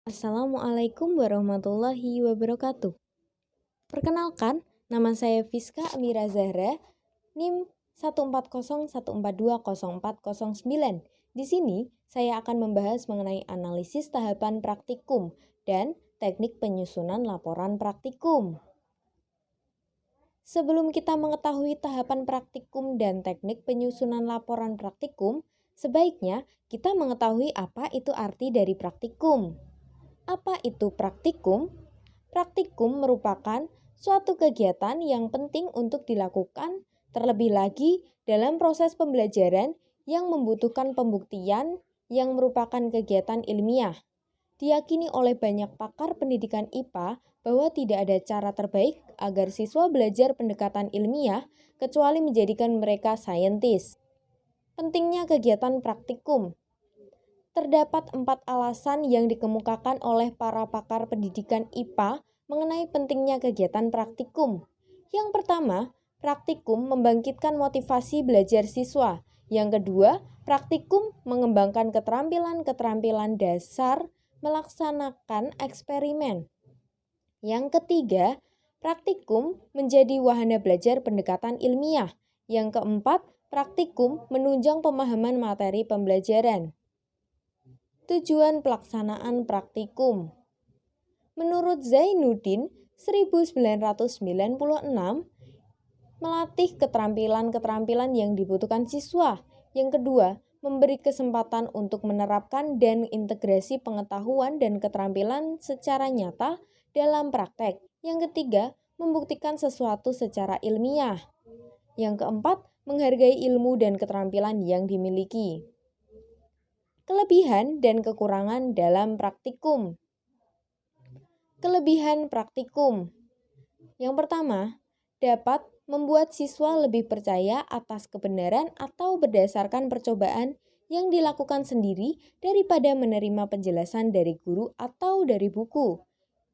Assalamualaikum warahmatullahi wabarakatuh. Perkenalkan, nama saya Fiska Amira Zahra, NIM 14014204049. Di sini, saya akan membahas mengenai analisis tahapan praktikum dan teknik penyusunan laporan praktikum. Sebelum kita mengetahui tahapan praktikum dan teknik penyusunan laporan praktikum, sebaiknya kita mengetahui apa itu arti dari praktikum. Apa itu praktikum? Praktikum merupakan suatu kegiatan yang penting untuk dilakukan, terlebih lagi dalam proses pembelajaran yang membutuhkan pembuktian yang merupakan kegiatan ilmiah. Diyakini oleh banyak pakar pendidikan IPA bahwa tidak ada cara terbaik agar siswa belajar pendekatan ilmiah kecuali menjadikan mereka saintis. Pentingnya kegiatan praktikum. Terdapat 4 alasan yang dikemukakan oleh para pakar pendidikan IPA mengenai pentingnya kegiatan praktikum. Yang pertama, praktikum membangkitkan motivasi belajar siswa. Yang kedua, praktikum mengembangkan keterampilan-keterampilan dasar melaksanakan eksperimen. Yang ketiga, praktikum menjadi wahana belajar pendekatan ilmiah. Yang keempat, praktikum menunjang pemahaman materi pembelajaran. Tujuan pelaksanaan praktikum. Menurut Zainuddin, 1996, melatih keterampilan-keterampilan yang dibutuhkan siswa. Yang kedua, memberi kesempatan untuk menerapkan dan integrasi pengetahuan dan keterampilan secara nyata dalam praktek. Yang ketiga, membuktikan sesuatu secara ilmiah. Yang keempat, menghargai ilmu dan keterampilan yang dimiliki. Kelebihan dan kekurangan dalam praktikum. Kelebihan praktikum. Yang pertama, dapat membuat siswa lebih percaya atas kebenaran atau berdasarkan percobaan yang dilakukan sendiri daripada menerima penjelasan dari guru atau dari buku.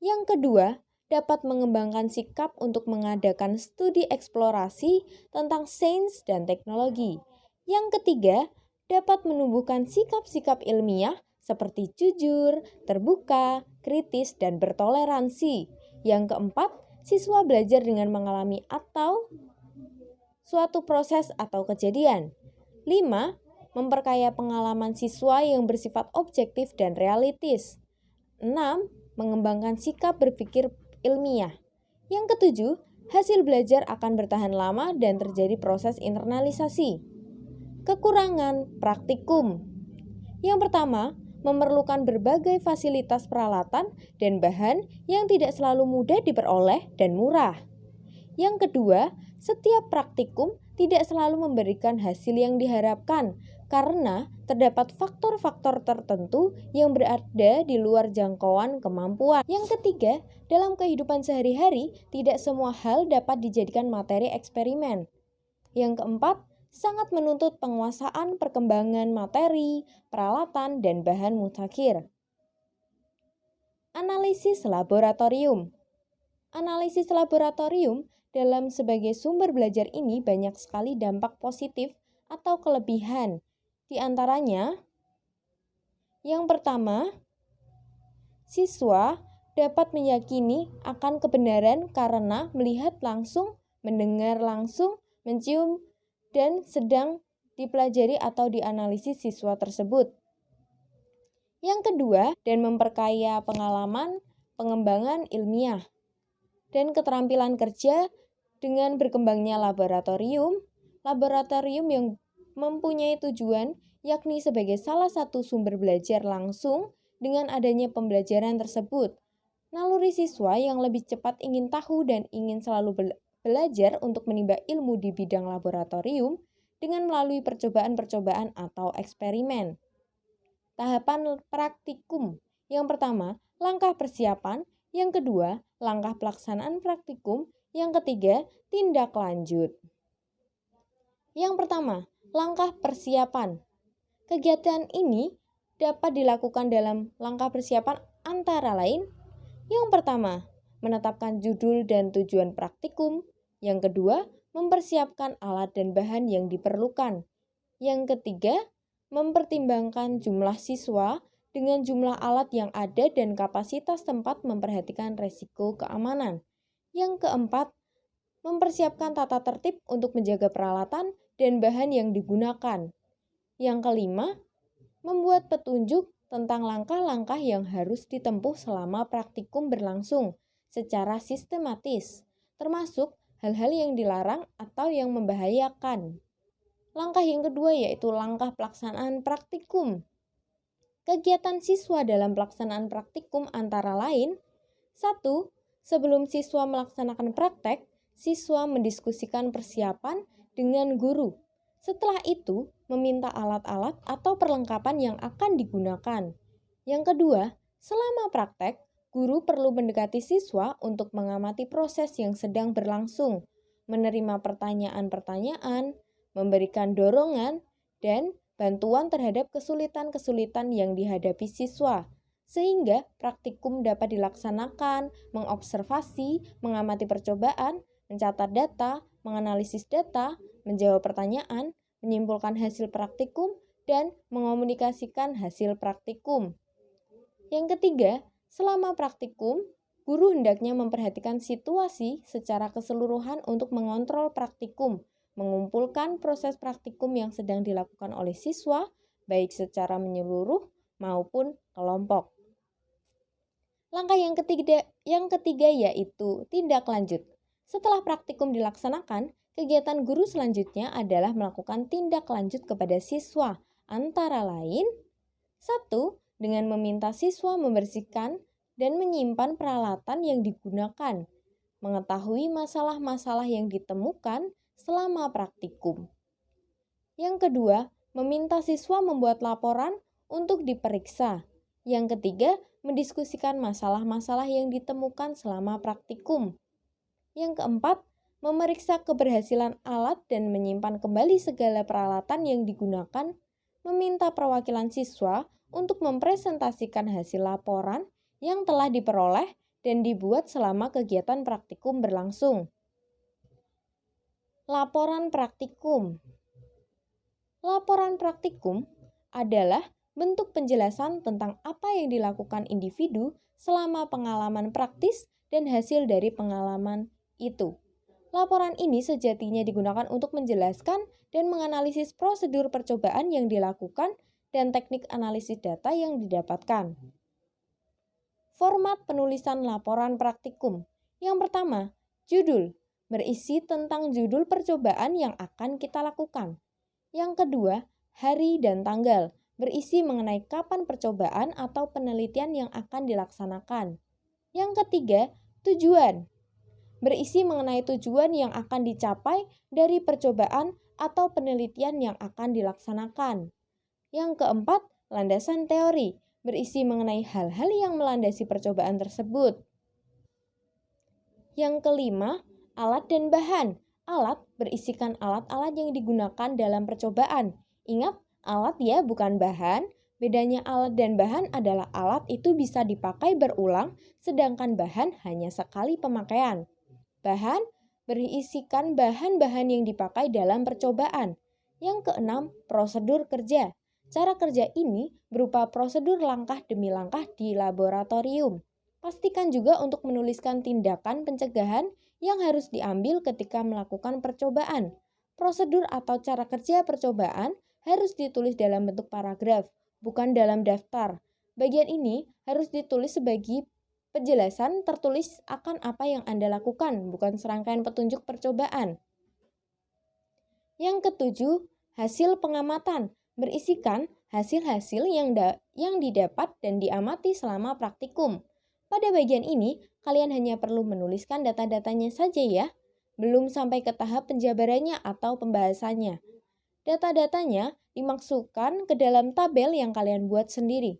Yang kedua, dapat mengembangkan sikap untuk mengadakan studi eksplorasi tentang sains dan teknologi. Yang ketiga, dapat menumbuhkan sikap-sikap ilmiah seperti jujur, terbuka, kritis, dan bertoleransi. Yang keempat, siswa belajar dengan mengalami atau suatu proses atau kejadian. 5. Memperkaya pengalaman siswa yang bersifat objektif dan realistis. 6. Mengembangkan sikap berpikir ilmiah. Yang ketujuh, hasil belajar akan bertahan lama dan terjadi proses internalisasi. Kekurangan praktikum. Yang pertama, memerlukan berbagai fasilitas peralatan dan bahan yang tidak selalu mudah diperoleh dan murah. Yang kedua, setiap praktikum tidak selalu memberikan hasil yang diharapkan karena terdapat faktor-faktor tertentu yang berada di luar jangkauan kemampuan. Yang ketiga, dalam kehidupan sehari-hari tidak semua hal dapat dijadikan materi eksperimen. Yang keempat, sangat menuntut penguasaan perkembangan materi, peralatan, dan bahan mutakhir. Analisis laboratorium. Analisis laboratorium dalam sebagai sumber belajar ini banyak sekali dampak positif atau kelebihan. Di antaranya, yang pertama, siswa dapat meyakini akan kebenaran karena melihat langsung, mendengar langsung, mencium, dan sedang dipelajari atau dianalisis siswa tersebut. Yang kedua, dan memperkaya pengalaman pengembangan ilmiah dan keterampilan kerja dengan berkembangnya laboratorium yang mempunyai tujuan yakni sebagai salah satu sumber belajar langsung. Dengan adanya pembelajaran tersebut, naluri siswa yang lebih cepat ingin tahu dan ingin selalu belajar untuk menimba ilmu di bidang laboratorium dengan melalui percobaan-percobaan atau eksperimen. Tahapan praktikum. Yang pertama, langkah persiapan. Yang kedua, langkah pelaksanaan praktikum. Yang ketiga, tindak lanjut. Yang pertama, langkah persiapan. Kegiatan ini dapat dilakukan dalam langkah persiapan antara lain. Yang pertama, menetapkan judul dan tujuan praktikum. Yang kedua, mempersiapkan alat dan bahan yang diperlukan. Yang ketiga, mempertimbangkan jumlah siswa dengan jumlah alat yang ada dan kapasitas tempat memperhatikan resiko keamanan. Yang keempat, mempersiapkan tata tertib untuk menjaga peralatan dan bahan yang digunakan. Yang kelima, membuat petunjuk tentang langkah-langkah yang harus ditempuh selama praktikum berlangsung secara sistematis, termasuk hal-hal yang dilarang atau yang membahayakan. Langkah yang kedua yaitu langkah pelaksanaan praktikum. Kegiatan siswa dalam pelaksanaan praktikum antara lain: 1. Sebelum siswa melaksanakan praktek, siswa mendiskusikan persiapan dengan guru. Setelah itu, meminta alat-alat atau perlengkapan yang akan digunakan. Yang kedua, selama praktek, guru perlu mendekati siswa untuk mengamati proses yang sedang berlangsung, menerima pertanyaan-pertanyaan, memberikan dorongan, dan bantuan terhadap kesulitan-kesulitan yang dihadapi siswa, sehingga praktikum dapat dilaksanakan, mengobservasi, mengamati percobaan, mencatat data, menganalisis data, menjawab pertanyaan, menyimpulkan hasil praktikum, dan mengomunikasikan hasil praktikum. Yang ketiga, selama praktikum, guru hendaknya memperhatikan situasi secara keseluruhan untuk mengontrol praktikum, mengumpulkan proses praktikum yang sedang dilakukan oleh siswa, baik secara menyeluruh maupun kelompok. Langkah yang ketiga yaitu tindak lanjut. Setelah praktikum dilaksanakan, kegiatan guru selanjutnya adalah melakukan tindak lanjut kepada siswa, antara lain: 1. Dengan meminta siswa membersihkan dan menyimpan peralatan yang digunakan, mengetahui masalah-masalah yang ditemukan selama praktikum. Yang kedua, meminta siswa membuat laporan untuk diperiksa. Yang ketiga, mendiskusikan masalah-masalah yang ditemukan selama praktikum. Yang keempat, memeriksa keberhasilan alat dan menyimpan kembali segala peralatan yang digunakan, meminta perwakilan siswa untuk mempresentasikan hasil laporan yang telah diperoleh dan dibuat selama kegiatan praktikum berlangsung. Laporan praktikum. Laporan praktikum adalah bentuk penjelasan tentang apa yang dilakukan individu selama pengalaman praktis dan hasil dari pengalaman itu. Laporan ini sejatinya digunakan untuk menjelaskan dan menganalisis prosedur percobaan yang dilakukan dan teknik analisis data yang didapatkan. Format penulisan laporan praktikum. Yang pertama, judul, berisi tentang judul percobaan yang akan kita lakukan. Yang kedua, hari dan tanggal, berisi mengenai kapan percobaan atau penelitian yang akan dilaksanakan. Yang ketiga, tujuan, berisi mengenai tujuan yang akan dicapai dari percobaan atau penelitian yang akan dilaksanakan. Yang keempat, landasan teori, berisi mengenai hal-hal yang melandasi percobaan tersebut. Yang kelima, alat dan bahan. Alat berisikan alat-alat yang digunakan dalam percobaan. Ingat, alat ya, bukan bahan. Bedanya alat dan bahan adalah alat itu bisa dipakai berulang, sedangkan bahan hanya sekali pemakaian. Bahan berisikan bahan-bahan yang dipakai dalam percobaan. Yang keenam, prosedur kerja. Cara kerja ini berupa prosedur langkah demi langkah di laboratorium. Pastikan juga untuk menuliskan tindakan pencegahan yang harus diambil ketika melakukan percobaan. Prosedur atau cara kerja percobaan harus ditulis dalam bentuk paragraf, bukan dalam daftar. Bagian ini harus ditulis sebagai penjelasan tertulis akan apa yang Anda lakukan, bukan serangkaian petunjuk percobaan. Yang ketujuh, hasil pengamatan, berisikan hasil-hasil yang didapat dan diamati selama praktikum. Pada bagian ini, kalian hanya perlu menuliskan data-datanya saja ya, belum sampai ke tahap penjabarannya atau pembahasannya. Data-datanya dimasukkan ke dalam tabel yang kalian buat sendiri.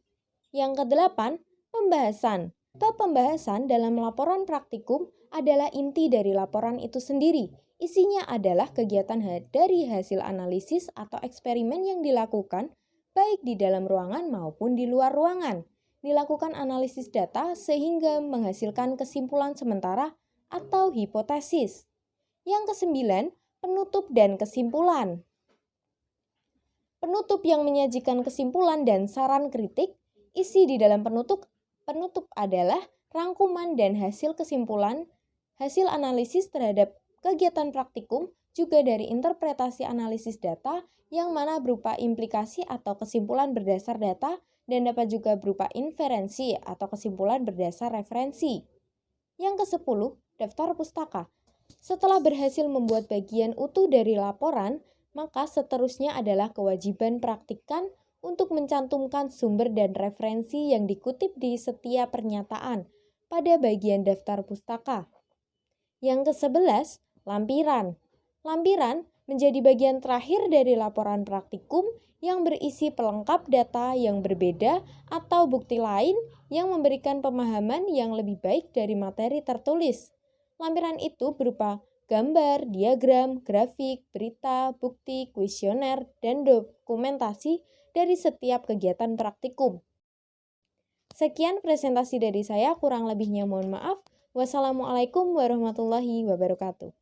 Yang kedelapan, pembahasan. Bab pembahasan dalam laporan praktikum adalah inti dari laporan itu sendiri. Isinya adalah kegiatan dari hasil analisis atau eksperimen yang dilakukan, baik di dalam ruangan maupun di luar ruangan. Dilakukan analisis data sehingga menghasilkan kesimpulan sementara atau hipotesis. Yang kesembilan, penutup dan kesimpulan. Penutup yang menyajikan kesimpulan dan saran kritik Isi di dalam penutup adalah rangkuman dan hasil analisis terhadap kegiatan praktikum, juga dari interpretasi analisis data yang mana berupa implikasi atau kesimpulan berdasar data dan dapat juga berupa inferensi atau kesimpulan berdasar referensi. Yang ke-10, daftar pustaka. Setelah berhasil membuat bagian utuh dari laporan, maka seterusnya adalah kewajiban praktikan untuk mencantumkan sumber dan referensi yang dikutip di setiap pernyataan pada bagian daftar pustaka. Yang ke-11, lampiran. Lampiran menjadi bagian terakhir dari laporan praktikum yang berisi pelengkap data yang berbeda atau bukti lain yang memberikan pemahaman yang lebih baik dari materi tertulis. Lampiran itu berupa gambar, diagram, grafik, berita, bukti, kuesioner, dan dokumentasi dari setiap kegiatan praktikum. Sekian presentasi dari saya, kurang lebihnya mohon maaf. Wassalamualaikum warahmatullahi wabarakatuh.